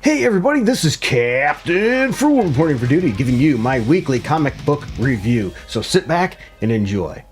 Hey everybody, this is Captain Fool reporting for duty, giving you my weekly comic book review. So sit back and enjoy.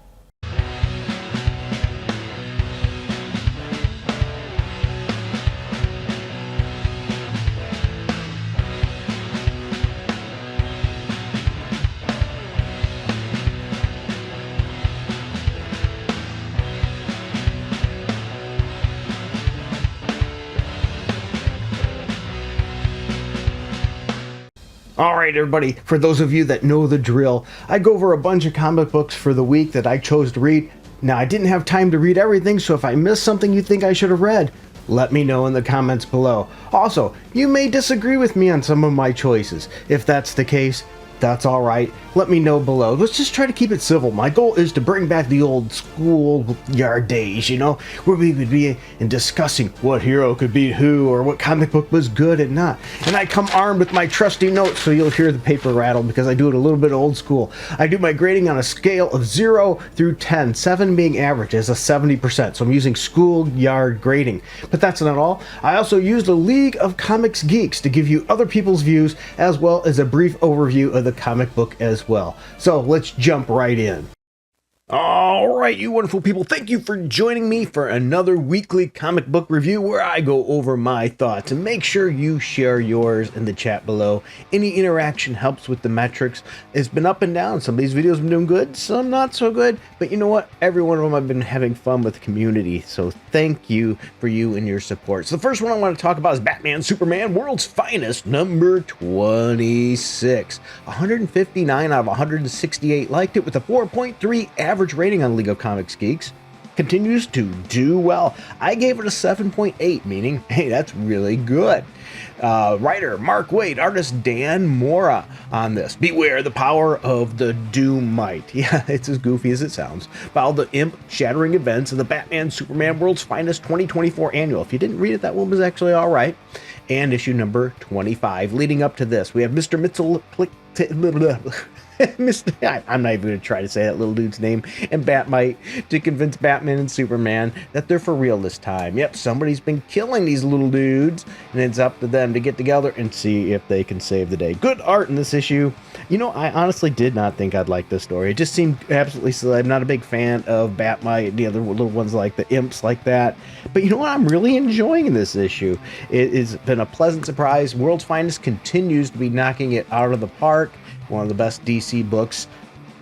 Alright everybody, for those of you that know the drill, I go over a bunch of comic books for the week that I chose to read. Now I didn't have time to read everything, so if I missed something you think I should have read, let me know in the comments below. Also, you may disagree with me on some of my choices. If that's the case, that's alright. Let me know below. Let's just try to keep it civil. My goal is to bring back the old schoolyard days, you know, where we would be in discussing what hero could beat who or what comic book was good and not. And I come armed with my trusty notes, so you'll hear the paper rattle because I do it a little bit old school. I do my grading on a scale of 0 through 10, 7 being average as a 70%. So I'm using schoolyard grading. But that's not all. I also use the League of Comics Geeks to give you other people's views as well as a brief overview of the comic book as well. So let's jump right in. Alright, you wonderful people, thank you for joining me for another weekly comic book review where I go over my thoughts, and make sure you share yours in the chat below. Any interaction helps with the metrics. It's been up and down. Some of these videos have been doing good, some not so good, but you know what? Every one of them I've been having fun with the community, so thank you for you and your support. So the first one I want to talk about is Batman Superman World's Finest number 26. 159 out of 168 liked it with a 4.3 average rating on League of Comics Geeks. Continues to do well. I gave it a 7.8, meaning, hey, that's really good. Writer Mark Waid, artist Dan Mora on this. Beware the power of the Doom Might. Yeah, it's as goofy as it sounds. Follow the imp-shattering events of the Batman Superman World's Finest 2024 annual. If you didn't read it, that one was actually all right. And issue number 25. Leading up to this, we have Mr. Mitchell... I'm not even going to try to say that little dude's name, and Batmite to convince Batman and Superman that they're for real this time. Yep, somebody's been killing these little dudes, and it's up to them to get together and see if they can save the day. Good art in this issue. You know, I honestly did not think I'd like this story. It just seemed absolutely silly. I'm not a big fan of Batmite, the other little ones like the imps like that. But you know what? I'm really enjoying this issue. It has been a pleasant surprise. World's Finest continues to be knocking it out of the park. One of the best DC books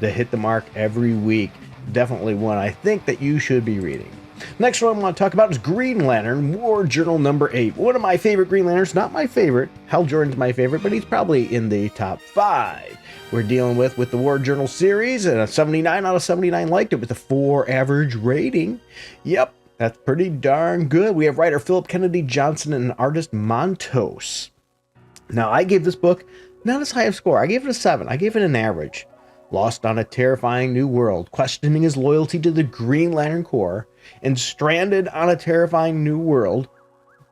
that hit the mark every week. Definitely one I think that you should be reading. Next one I want to talk about is Green Lantern War Journal number 8. One of my favorite Green Lanterns, not my favorite. Hal Jordan's my favorite, but he's probably in the top 5. We're dealing with the War Journal series, and a 79 out of 79 liked it with a 4 average rating. Yep, that's pretty darn good. We have writer Philip Kennedy Johnson and artist Montos. Now, I gave this book not as high a score. I gave it a 7. I gave it an average. Lost on a terrifying new world, questioning his loyalty to the Green Lantern Corps, and stranded on a terrifying new world,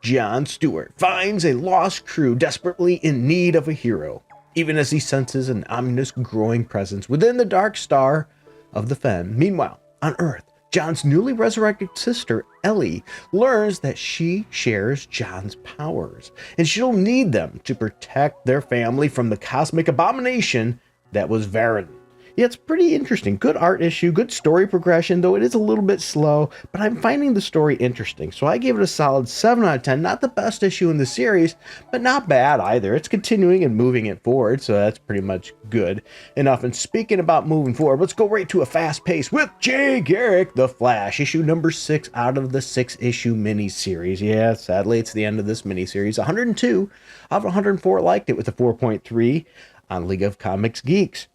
John Stewart finds a lost crew desperately in need of a hero, even as he senses an ominous growing presence within the dark star of the Fen. Meanwhile, on Earth, John's newly resurrected sister, Ellie, learns that she shares John's powers, and she'll need them to protect their family from the cosmic abomination that was Varan. Yeah, it's pretty interesting. Good art issue, good story progression, though it is a little bit slow, but I'm finding the story interesting. So I gave it a solid 7 out of 10. Not the best issue in the series, but not bad either. It's continuing and moving it forward, so that's pretty much good enough. And speaking about moving forward, let's go right to a fast pace with Jay Garrick, The Flash, issue number 6 out of the 6-issue miniseries. Yeah, sadly, it's the end of this miniseries. 102 out of 104 liked it with a 4.3 on League of Comics Geeks.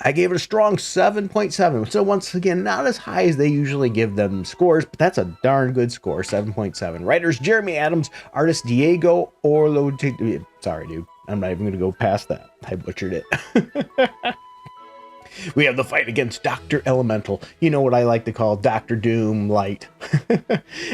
I gave it a strong 7.7. So once again, not as high as they usually give them scores, but that's a darn good score, 7.7. Writers Jeremy Adams, artist Diego Orlo. Sorry, dude. I'm not even going to go past that. I butchered it. We have the fight against Dr. Elemental. You know what I like to call Dr. Doom Light.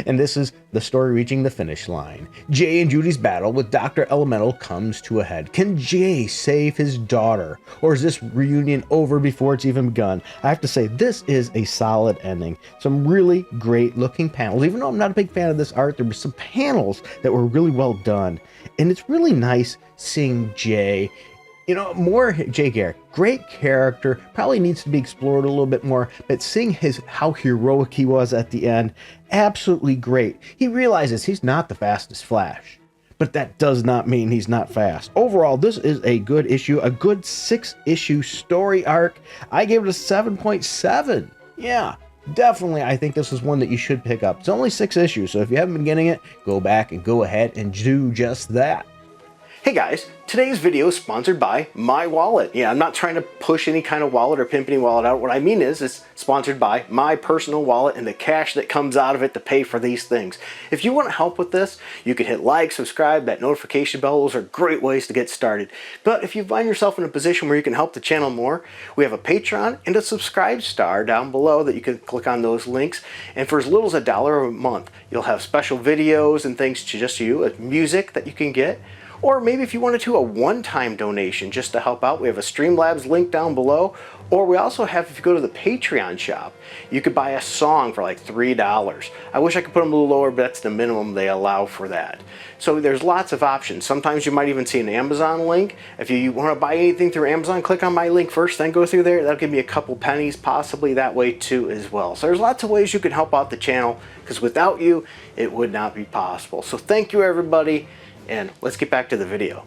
And this is the story reaching the finish line. Jay and Judy's battle with Dr. Elemental comes to a head. Can Jay save his daughter? Or is this reunion over before it's even begun? I have to say, this is a solid ending. Some really great looking panels. Even though I'm not a big fan of this art, there were some panels that were really well done. And it's really nice seeing Jay, more Jay Garrick. Great character, probably needs to be explored a little bit more, but seeing how heroic he was at the end, absolutely great. He realizes he's not the fastest Flash, but that does not mean he's not fast. Overall, this is a good issue, a good 6-issue story arc. I gave it a 7.7. Yeah, definitely, I think this is one that you should pick up. It's only 6 issues, so if you haven't been getting it, go back and go ahead and do just that. Hey guys, today's video is sponsored by My Wallet. Yeah, I'm not trying to push any kind of wallet or pimp any wallet out. What I mean is it's sponsored by my personal wallet and the cash that comes out of it to pay for these things. If you want to help with this, you can hit like, subscribe, that notification bell. Those are great ways to get started. But if you find yourself in a position where you can help the channel more, we have a Patreon and a subscribe star down below that you can click on those links. And for as little as $1 a month, you'll have special videos and things to just you, music that you can get. Or maybe if you wanted to, a one-time donation just to help out. We have a Streamlabs link down below. Or we also have, if you go to the Patreon shop, you could buy a song for like $3. I wish I could put them a little lower, but that's the minimum they allow for that. So there's lots of options. Sometimes you might even see an Amazon link. If you want to buy anything through Amazon, click on my link first, then go through there. That'll give me a couple pennies, possibly that way too as well. So there's lots of ways you can help out the channel, because without you, it would not be possible. So thank you, everybody. And let's get back to the video.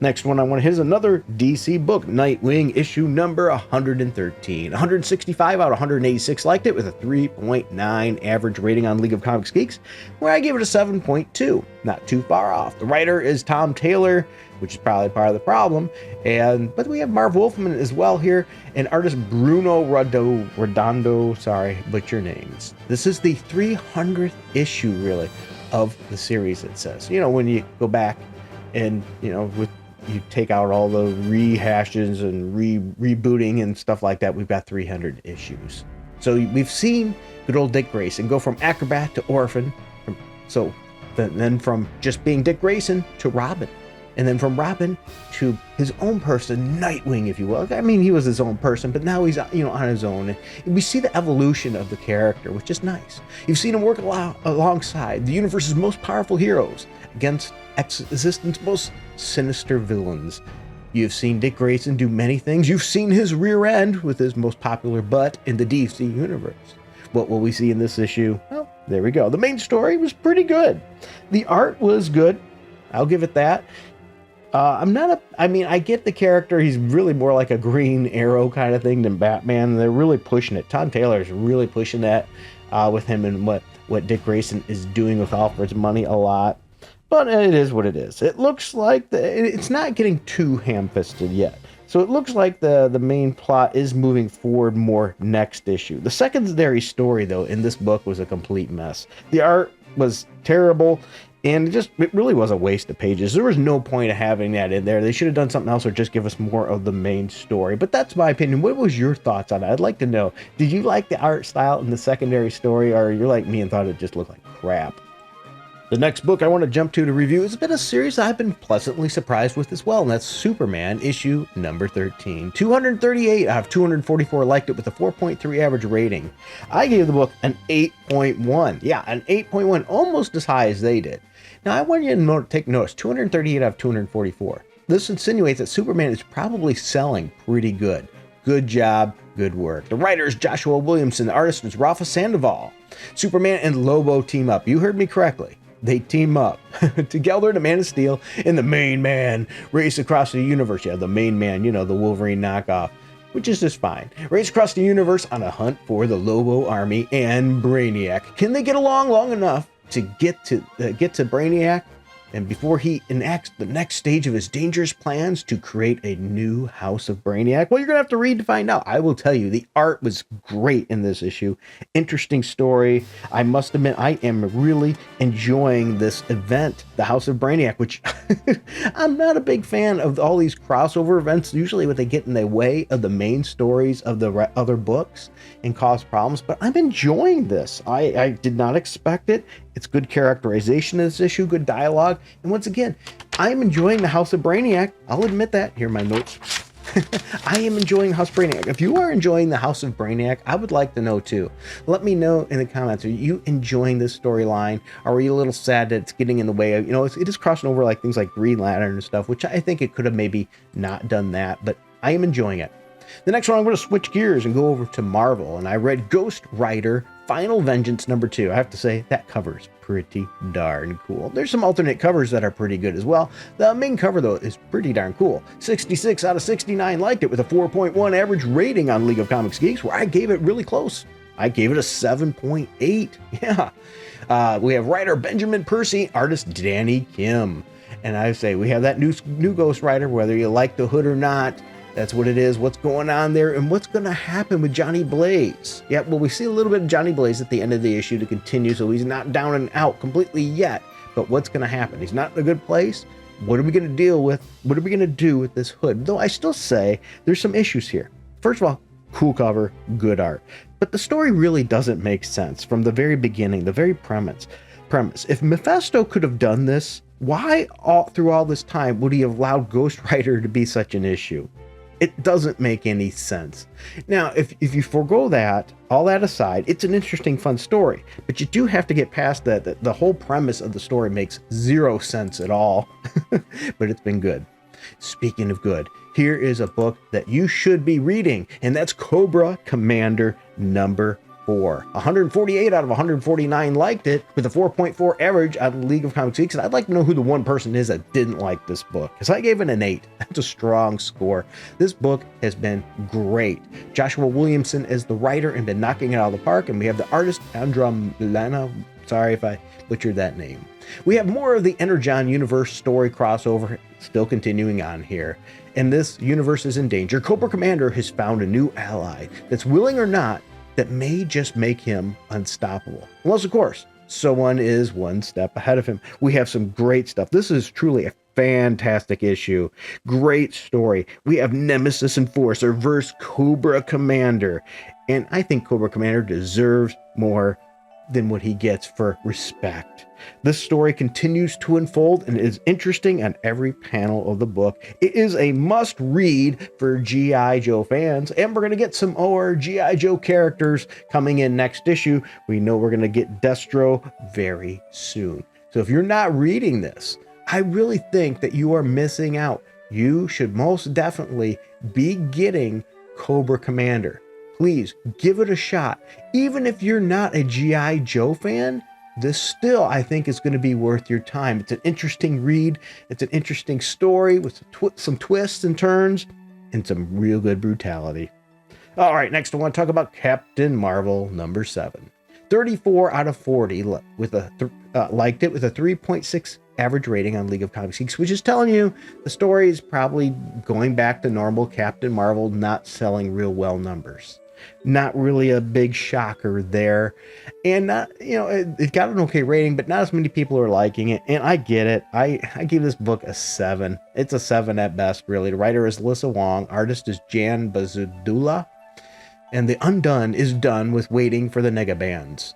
Next one I want to hit is another DC book, Nightwing, issue number 113. 165 out of 186 liked it with a 3.9 average rating on League of Comics Geeks, where I gave it a 7.2. Not too far off. The writer is Tom Taylor, which is probably part of the problem. But we have Marv Wolfman as well here, and artist Bruno Redondo, sorry, butcher names. This is the 300th issue, really, of the series, it says. When you go back and, you take out all the rehashes and rebooting and stuff like that, we've got 300 issues. So we've seen good old Dick Grayson go from acrobat to orphan. Then from just being Dick Grayson to Robin. And then from Robin to his own person, Nightwing, if you will. I mean, he was his own person, but now he's, on his own. And we see the evolution of the character, which is nice. You've seen him work alongside the universe's most powerful heroes against existence's most sinister villains. You've seen Dick Grayson do many things. You've seen his rear end with his most popular butt in the DC universe. What will we see in this issue? Well, there we go. The main story was pretty good. The art was good. I'll give it that. I get the character. He's really more like a Green Arrow kind of thing than Batman. They're really pushing it. Tom Taylor's really pushing that with him and what Dick Grayson is doing with Alfred's money a lot. But it is what it is. It looks like it's not getting too ham-fisted yet. So it looks like the main plot is moving forward more next issue. The secondary story, though, in this book was a complete mess. The art was terrible. And it really was a waste of pages. There was no point of having that in there. They should have done something else or just give us more of the main story. But that's my opinion. What was your thoughts on it? I'd like to know. Did you like the art style in the secondary story, or you're like me and thought it just looked like crap? The next book I want to jump to review has been a series I've been pleasantly surprised with as well, and that's Superman, issue number 13. 238 out of 244 liked it with a 4.3 average rating. I gave the book an 8.1. Yeah, an 8.1, almost as high as they did. Now, I want you to take notice, 238 out of 244. This insinuates that Superman is probably selling pretty good. Good job, good work. The writer is Joshua Williamson. The artist is Rafa Sandoval. Superman and Lobo team up. You heard me correctly. They team up together to Man of Steel and the Main Man race across the universe. Yeah, the Main Man, the Wolverine knockoff, which is just fine. Race across the universe on a hunt for the Lobo army and Brainiac. Can they get along long enough to get to Brainiac, and before he enacts the next stage of his dangerous plans to create a new House of Brainiac? Well, you're gonna have to read to find out. I will tell you, the art was great in this issue. Interesting story. I must admit, I am really enjoying this event, the House of Brainiac, which I'm not a big fan of all these crossover events. Usually what they get in the way of the main stories of the other books and cause problems, but I'm enjoying this. I did not expect it. It's good characterization in this issue, good dialogue, and once again, I'm enjoying the House of Brainiac. I'll admit that. Here are my notes. I am enjoying House Brainiac. If you are enjoying the House of Brainiac, I would like to know too. Let me know in the comments. Are you enjoying this storyline? Or are you a little sad that it's getting in the way of, it is crossing over like things like Green Lantern and stuff, which I think it could have maybe not done that, but I am enjoying it. The next one, I'm going to switch gears and go over to Marvel, and I read Ghost Rider Final Vengeance #2. I have to say, that cover's pretty darn cool. There's some alternate covers that are pretty good as well. The main cover, though, is pretty darn cool. 66 out of 69 liked it with a 4.1 average rating on League of Comics Geeks, where I gave it really close. I gave it a 7.8. Yeah. We have writer Benjamin Percy, artist Danny Kim. And I say, we have that new Ghost Rider, whether you like the hood or not. That's what it is, what's going on there, and what's going to happen with Johnny Blaze. Yeah, well, we see a little bit of Johnny Blaze at the end of the issue to continue, so he's not down and out completely yet. But what's going to happen? He's not in a good place. What are we going to deal with? What are we going to do with this hood? Though I still say there's some issues here. First of all, cool cover, good art. But the story really doesn't make sense from the very beginning, the very premise. If Mephisto could have done this, why through all this time would he have allowed Ghost Rider to be such an issue? It doesn't make any sense. Now, if you forego that, all that aside, it's an interesting, fun story, but you do have to get past that. The whole premise of the story makes zero sense at all, but it's been good. Speaking of good, here is a book that you should be reading, and that's Cobra Commander #4. 148 out of 149 liked it with a 4.4 average on League of Comics Geeks. And I'd like to know who the one person is that didn't like this book, because I gave it an 8. That's a strong score. This book has been great. Joshua Williamson is the writer and been knocking it out of the park. And we have the artist Andra Milana. Sorry if I butchered that name. We have more of the Energon universe story crossover still continuing on here. And this universe is in danger. Cobra Commander has found a new ally that's willing or not, that may just make him unstoppable. Unless, of course, someone is one step ahead of him. We have some great stuff. This is truly a fantastic issue. Great story. We have Nemesis Enforcer versus Cobra Commander. And I think Cobra Commander deserves more than what he gets for respect. This story continues to unfold and is interesting on every panel of the book. It is a must read for G.I. Joe fans, and we're going to get some more G.I. Joe characters coming in next issue. We know we're going to get Destro very soon. So if you're not reading this, I really think that you are missing out. You should most definitely be getting Cobra Commander. Please give it a shot. Even if you're not a G.I. Joe fan, this still, I think, is going to be worth your time. It's an interesting read. It's an interesting story with some twists and turns and some real good brutality. All right, next I want to talk about Captain Marvel #7. 34 out of 40 with liked it with a 3.6 average rating on League of Comics Geeks, which is telling you the story is probably going back to normal Captain Marvel not selling real well numbers. Not really a big shocker there. And not, it got an okay rating, but not as many people are liking it. And I get it. I give this book a 7. It's a 7 at best, really. The writer is Lissa Wong. Artist is Jan Bazudula. And the Undone is done with waiting for the Negabands.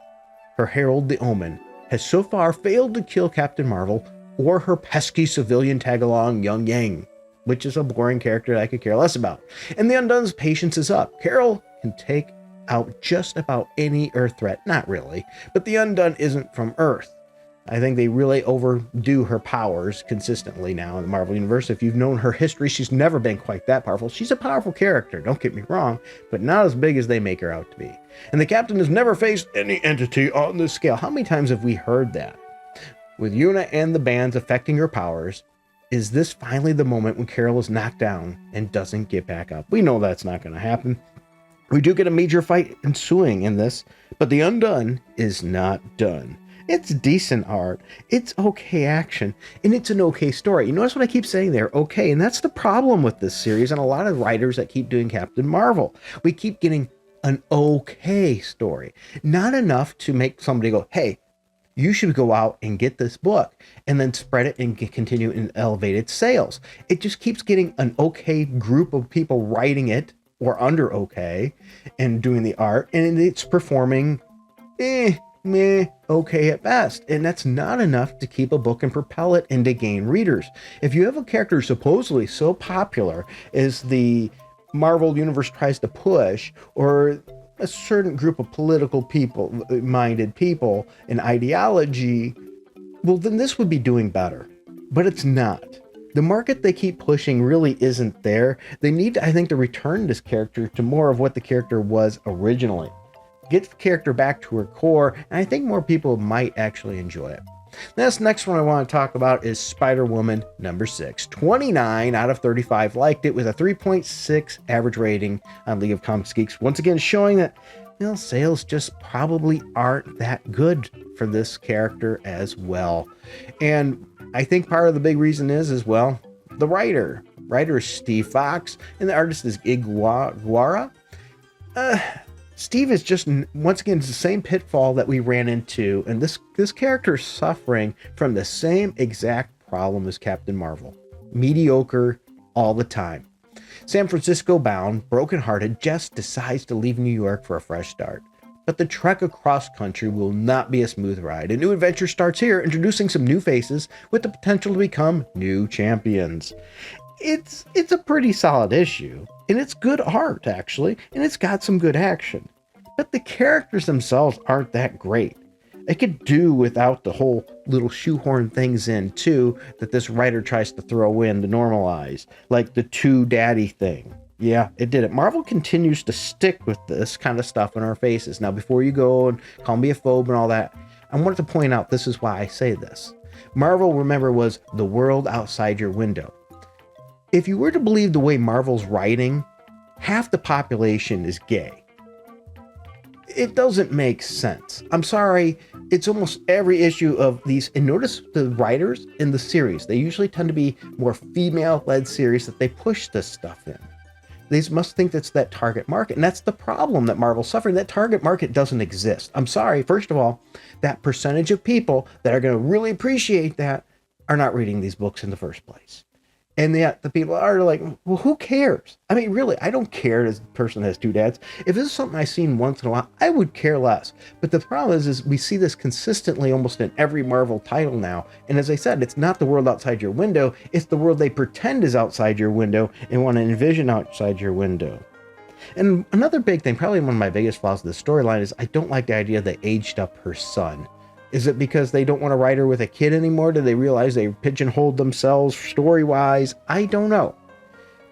Her herald, the Omen, has so far failed to kill Captain Marvel or her pesky civilian tag-along Young Yang, which is a boring character that I could care less about. And the Undone's patience is up. Carol can take out just about any Earth threat. Not really, but the Undone isn't from Earth. I think they really overdo her powers consistently now in the Marvel Universe. If you've known her history, she's never been quite that powerful. She's a powerful character, don't get me wrong, but not as big as they make her out to be. And the Captain has never faced any entity on this scale. How many times have we heard that? With Una and the bands affecting her powers, is this finally the moment when Carol is knocked down and doesn't get back up? We know that's not going to happen. We do get a major fight ensuing in this, but the Undone is not done. It's decent art, it's okay action, and it's an okay story. You notice what I keep saying there, okay, and that's the problem with this series and a lot of writers that keep doing Captain Marvel. We keep getting an okay story, not enough to make somebody go, hey, you should go out and get this book and then spread it and continue in elevated sales. It just keeps getting an okay group of people writing it or under okay and doing the art, and it's performing meh, okay at best, and that's not enough to keep a book and propel it and to gain readers. If you have a character supposedly so popular as the Marvel Universe tries to push, or a certain group of political people, minded people, and ideology, well, then this would be doing better. But it's not. The market they keep pushing really isn't there. They need, I think, to return this character to more of what the character was originally. Get the character back to her core, and I think more people might actually enjoy it. This next one I want to talk about is Spider-Woman number 6. 29 out of 35 liked it with a 3.6 average rating on League of Comics Geeks. Once again, showing that sales just probably aren't that good for this character as well. And I think part of the big reason is well, the writer. Writer is Steve Fox, and the artist is Iguara. Steve is just, once again, it's the same pitfall that we ran into, and this character is suffering from the same exact problem as Captain Marvel. Mediocre all the time. San Francisco bound, brokenhearted, Jess decides to leave New York for a fresh start. But the trek across country will not be a smooth ride. A new adventure starts here, introducing some new faces with the potential to become new champions. It's a pretty solid issue, and it's good art, actually, and it's got some good action. But the characters themselves aren't that great. I could do without the whole little shoehorn things in, too, that this writer tries to throw in to normalize, like the two daddy thing. Yeah, it did it. Marvel continues to stick with this kind of stuff in our faces. Now, before you go and call me a phobe and all that, I wanted to point out this is why I say this. Marvel, remember, was the world outside your window. If you were to believe the way Marvel's writing, half the population is gay. It doesn't make sense. I'm sorry, it's almost every issue of these, and notice the writers in the series, they usually tend to be more female-led series that they push this stuff in. They must think that's that target market, and that's the problem that Marvel's suffering. That target market doesn't exist. I'm sorry, first of all, that percentage of people that are going to really appreciate that are not reading these books in the first place. And yet the people are like, well, who cares? I mean, really, I don't care as a person that has two dads. If this is something I've seen once in a while, I would care less. But the problem is we see this consistently almost in every Marvel title now. And as I said, it's not the world outside your window. It's the world they pretend is outside your window and want to envision outside your window. And another big thing, probably one of my biggest flaws of the storyline, is I don't like the idea they aged up her son. Is it because they don't want to write her with a kid anymore? Do they realize they pigeonholed themselves story-wise? I don't know.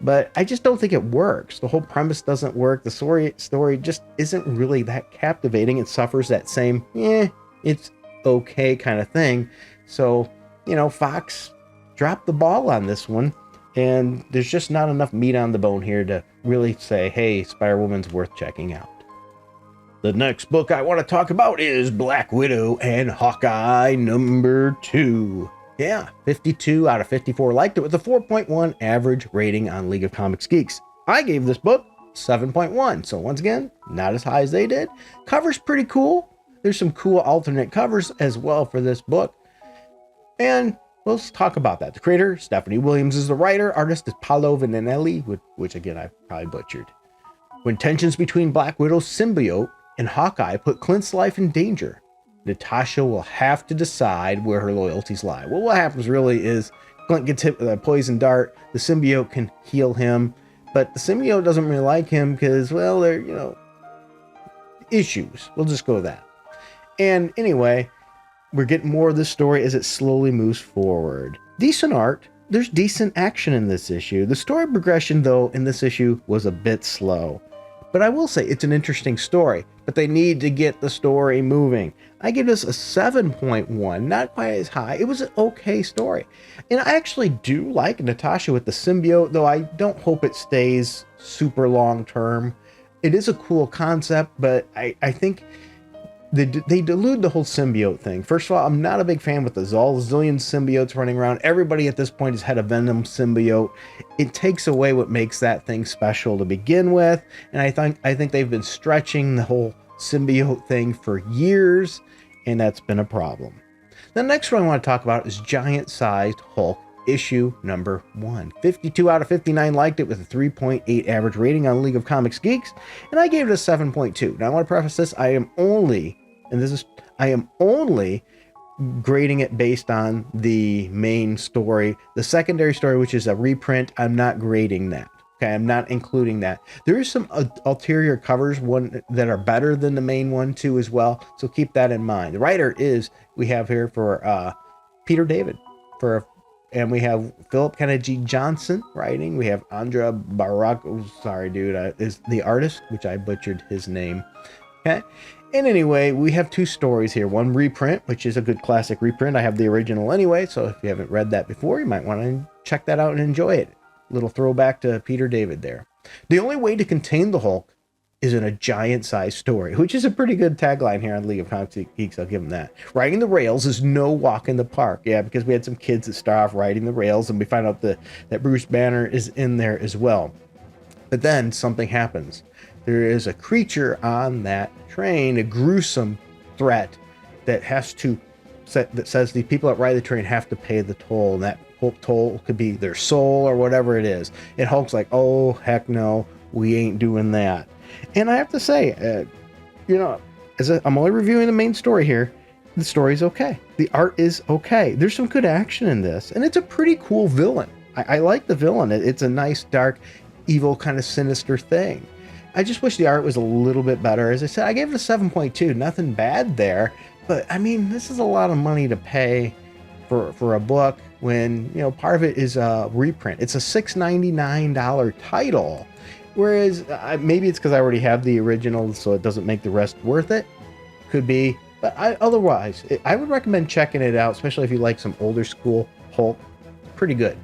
But I just don't think it works. The whole premise doesn't work. The story just isn't really that captivating. It suffers that same, it's okay kind of thing. So, Fox dropped the ball on this one. And there's just not enough meat on the bone here to really say, hey, Spider-Woman's worth checking out. The next book I want to talk about is Black Widow and Hawkeye number 2. Yeah, 52 out of 54 liked it with a 4.1 average rating on League of Comics Geeks. I gave this book 7.1, so once again, not as high as they did. Cover's pretty cool. There's some cool alternate covers as well for this book. And let's talk about that. The creator, Stephanie Williams, is the writer. Artist is Paolo Venanelli, which again, I probably butchered. When tensions between Black Widow's symbiote and Hawkeye put Clint's life in danger, Natasha will have to decide where her loyalties lie. Well, what happens really is Clint gets hit with a poison dart. The symbiote can heal him, but the symbiote doesn't really like him because, well, they're, issues. We'll just go with that. And anyway, we're getting more of this story as it slowly moves forward. Decent art. There's decent action in this issue. The story progression, though, in this issue was a bit slow. But I will say it's an interesting story, but they need to get the story moving. I give this a 7.1, not quite as high. It was an okay story. And I actually do like Natasha with the symbiote, though I don't hope it stays super long term. It is a cool concept, but I think they delude the whole symbiote thing. First of all, I'm not a big fan with the zillion symbiotes running around. Everybody at this point has had a Venom symbiote. It takes away what makes that thing special to begin with. And I think they've been stretching the whole symbiote thing for years, and that's been a problem. The next one I want to talk about is Giant-Sized Hulk issue number 1. 52 out of 59 liked it with a 3.8 average rating on League of Comics Geeks, and I gave it a 7.2. Now I want to preface this, I am only, and this is, I am only grading it based on the main story. The secondary story, which is a reprint, I'm not grading that. Okay, I'm not including that. There is some ulterior covers, one that are better than the main one too as well. So keep that in mind. The writer is, we have here for Peter David, and we have Philip Kennedy Johnson writing. We have Andra Barak, oh, sorry dude, is the artist, which I butchered his name. Okay. And anyway, we have two stories here. One reprint, which is a good classic reprint. I have the original anyway, so if you haven't read that before, you might want to check that out and enjoy it. Little throwback to Peter David there. The only way to contain the Hulk is in a giant-sized story, which is a pretty good tagline here on League of Comics Geeks. I'll give them that. Riding the rails is no walk in the park. Yeah, because we had some kids that start off riding the rails, and we find out that Bruce Banner is in there as well. But then something happens. There is a creature on that train, a gruesome threat that says the people that ride the train have to pay the toll, and that toll could be their soul or whatever it is. And Hulk's like, oh, heck no, we ain't doing that. And I have to say, I'm only reviewing the main story here. The story's okay. The art is okay. There's some good action in this, and it's a pretty cool villain. I like the villain. It's a nice, dark, evil, kind of sinister thing. I just wish the art was a little bit better. As I said, I gave it a 7.2. Nothing bad there. But, I mean, this is a lot of money to pay for a book when, part of it is a reprint. It's a $6.99 title. Whereas, maybe it's because I already have the original, so it doesn't make the rest worth it. Could be. But otherwise, I would recommend checking it out, especially if you like some older school Hulk. Pretty good.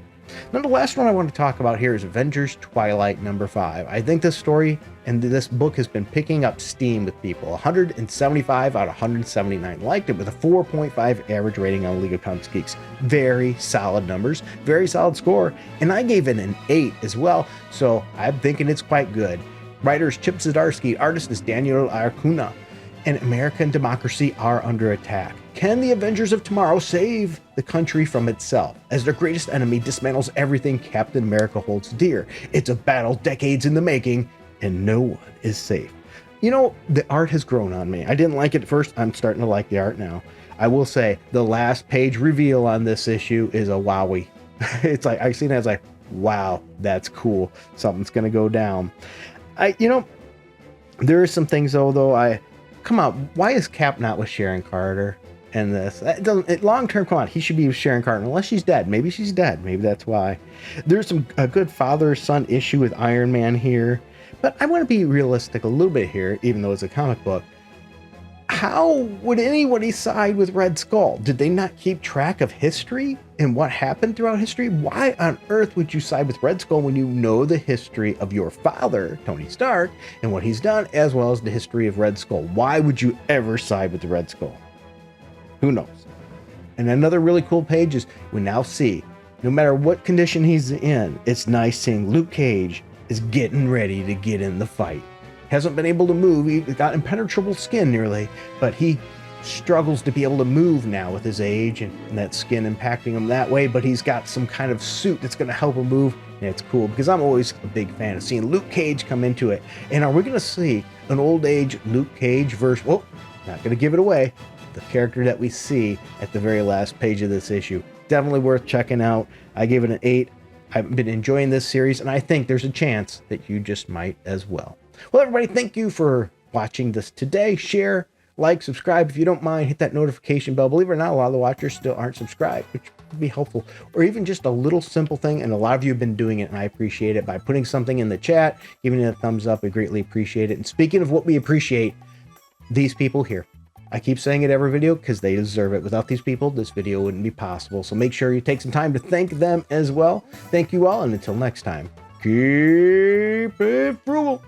Now, the last one I want to talk about here is Avengers Twilight #5. I think this story and this book has been picking up steam with people. 175 out of 179 liked it with a 4.5 average rating on League of Comics Geeks. Very solid numbers, very solid score, and I gave it an 8 as well, so I'm thinking it's quite good. Writer is Chip Zdarsky, artist is Daniel Arcuna, and America and democracy are under attack. Can the Avengers of Tomorrow save the country from itself as their greatest enemy dismantles everything Captain America holds dear? It's a battle decades in the making, and no one is safe. The art has grown on me. I didn't like it at first. I'm starting to like the art now. I will say the last page reveal on this issue is a wowie. It's like, I've seen it as like, wow, that's cool. Something's going to go down. There are some things though, come on, why is Cap not with Sharon Carter in this? It doesn't, long term, come on, he should be with Sharon Carter, unless she's dead. Maybe she's dead. Maybe that's why. There's a good father-son issue with Iron Man here, but I want to be realistic a little bit here, even though it's a comic book. How would anybody side with Red Skull? Did they not keep track of history and what happened throughout history? Why on earth would you side with Red Skull when you know the history of your father, Tony Stark, and what he's done, as well as the history of Red Skull? Why would you ever side with the Red Skull? Who knows? And another really cool page is we now see, no matter what condition he's in, it's nice seeing Luke Cage is getting ready to get in the fight. Hasn't been able to move. He's got impenetrable skin nearly, but he struggles to be able to move now with his age and that skin impacting him that way. But he's got some kind of suit that's going to help him move. And it's cool because I'm always a big fan of seeing Luke Cage come into it. And are we going to see an old age Luke Cage versus, well, not going to give it away, the character that we see at the very last page of this issue? Definitely worth checking out. I gave it an 8. I've been enjoying this series, and I think there's a chance that you just might as well. Well, everybody, thank you for watching this today. Share, like, subscribe if you don't mind. Hit that notification bell. Believe it or not, a lot of the watchers still aren't subscribed, which would be helpful. Or even just a little simple thing, and a lot of you have been doing it, and I appreciate it, by putting something in the chat, giving it a thumbs up. We greatly appreciate it. And speaking of what we appreciate, these people here. I keep saying it every video because they deserve it. Without these people, this video wouldn't be possible. So make sure you take some time to thank them as well. Thank you all, and until next time, keep it frugal.